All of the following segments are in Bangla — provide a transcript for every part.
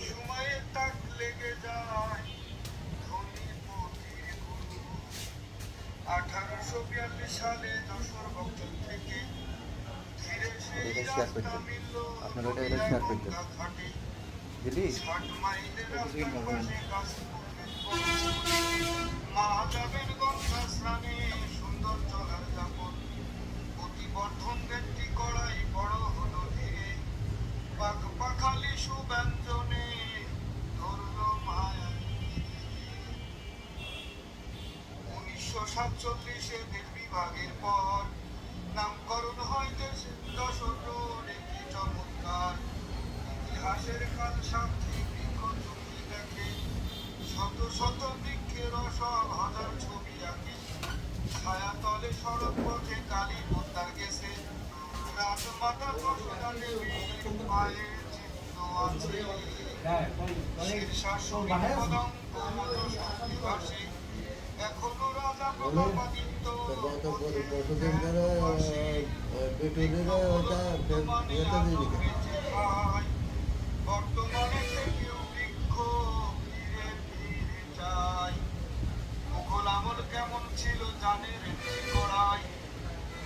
সময়ে তাক লেগে যায় 1842 সালে যশোর বক্তব্য থেকে ধীরে সেই রাস্তা মিলল ঘাটে 60 মাইলের রাস্তার পাশে গাছ মা যাবেন গঙ্গা স্নানে সুন্দর চলার যাপন প্রতিবর্ধন ব্যক্তি করাই বড় হলো ধীরে পাখ পাখালি সুব্যঞ্জনে ধরল মায়া 1947-এ দেশ বিভাগের পর নামকরণ হয় দেশের যশোর রোড একটি চমৎকার ইতিহাসের কাল সাক্ষী বৃক্ষ চোখে দেখে শত শত বৃক্ষের অসব হাজার ছবি আঁকে ছায়াতলে সড়ক পথে কালী পদ্মার গেছে রাজমাতা যশোদা দেবীর মায়ের চিহ্ন আছে শীর্ষাসন কলঙ্ক মধুসূদন ভাসে এখনো রাজা প্রতাপাদিত্য বর্তমানে থেকেও বৃক্ষ ফিরে ফিরে যায় মুঘল আমল কেমন ছিল জানের কড়াই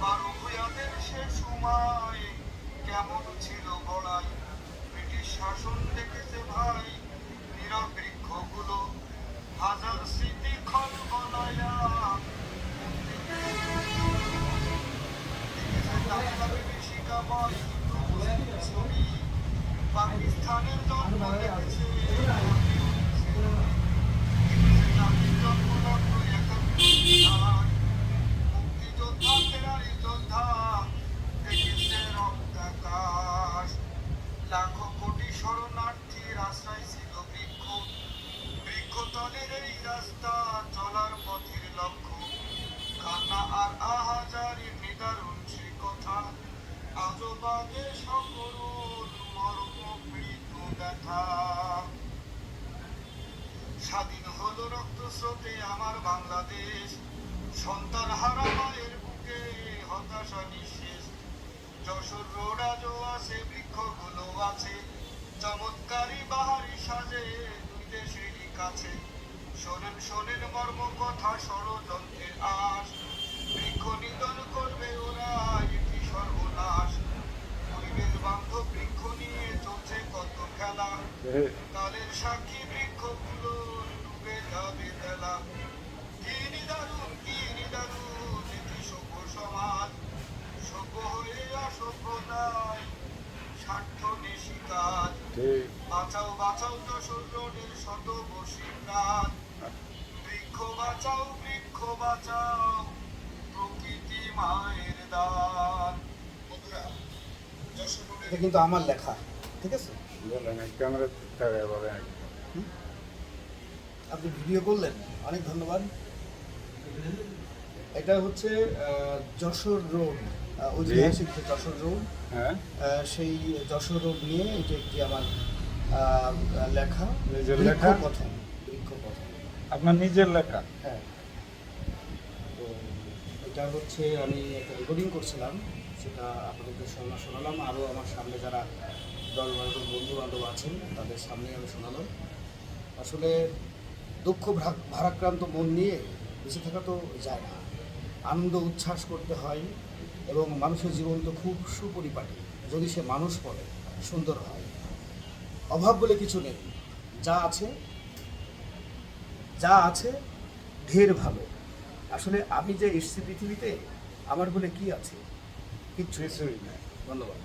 12 ভূয়াদের সে সময় কেমন ছিল গড়াই ব্রিটিশ শাসন দেখেছে ভাই নীরব বৃক্ষগুলো হাজার স্মৃতি খল বলায়া ছবি পাকিস্তানের জন্ম দেখেছে মুক্তিযোদ্ধাদের যোদ্ধা দেখেছে রক্তাকাশ লাখো কোটি শরণার্থীর আশ্রয় ছিল বৃক্ষ বৃক্ষতলের এই রাস্তা চলার পথের লক্ষ্য কান্না আর আহাজারি নিদারুণ সে কথা আজও বাজে সকরুণ মর্মপীড়িত ব্যথা স্বাধীন হলো রক্ত স্রোতে আমার বাংলাদেশ সন্তান হারা মায়ের বুকে হতাশা নিঃশেষ যশোর রোড আজও আছে বৃক্ষগুলো আছে চমৎকারী বাহারি সাজে দুই দেশেরই কাছে শোনেন শোনেন মর্ম কথা ষড়যন্ত্রের আশ বৃক্ষ নিধন করবে ওরা এটি সর্বনাশ পরিবেশ বান্ধব বৃক্ষ নিয়ে চলছে কত খেলা কালের সাক্ষী বৃক্ষগুলো ডুবে যাবে বেলা কি নিদারুণ এটি সভ্য সমাজ সভ্য হয়ে অসভ্যতায় স্বার্থ নেশি কাজ বাঁচাও বাঁচাও যশোর রোডের শতবর্ষী প্রাণ বৃক্ষ বাঁচাও প্রকৃতি মায়ের দান এটা কিন্তু আমার লেখা, ঠিক আছে? আপনি ভিডিও করলেন, অনেক ধন্যবাদ। এটা হচ্ছে যশোর রোড, ঐতিহাসিক যশোর রোড, সেই যশোর রোড নিয়ে এটা একটি আমার লেখা, বৃক্ষপথন। আপনার নিজের লেখা? হ্যাঁ। তো এটা হচ্ছে আমি একটা রেকর্ডিং করছিলাম, সেটা আপনাদেরকে শোনালাম। আরও আমার সামনে যারা 10-12 জন বন্ধু বান্ধব আছেন তাদের সামনে আমি শোনালাম। আসলে দুঃখ ভারাক্রান্ত মন নিয়ে বেঁচে থাকা তো যায় না, আনন্দ উচ্ছ্বাস করতে হয় এবং মানুষের জীবন তো খুব সুপরিপাটি যদি সে মানুষ পড়ে সুন্দর হয়। অভাব বলে কিছু নেই, যা আছে ঢের ভালো। আসলে আমি যে এসেছি পৃথিবীতে, আমার বলে কি আছে? কিচ্ছুই না। ধন্যবাদ।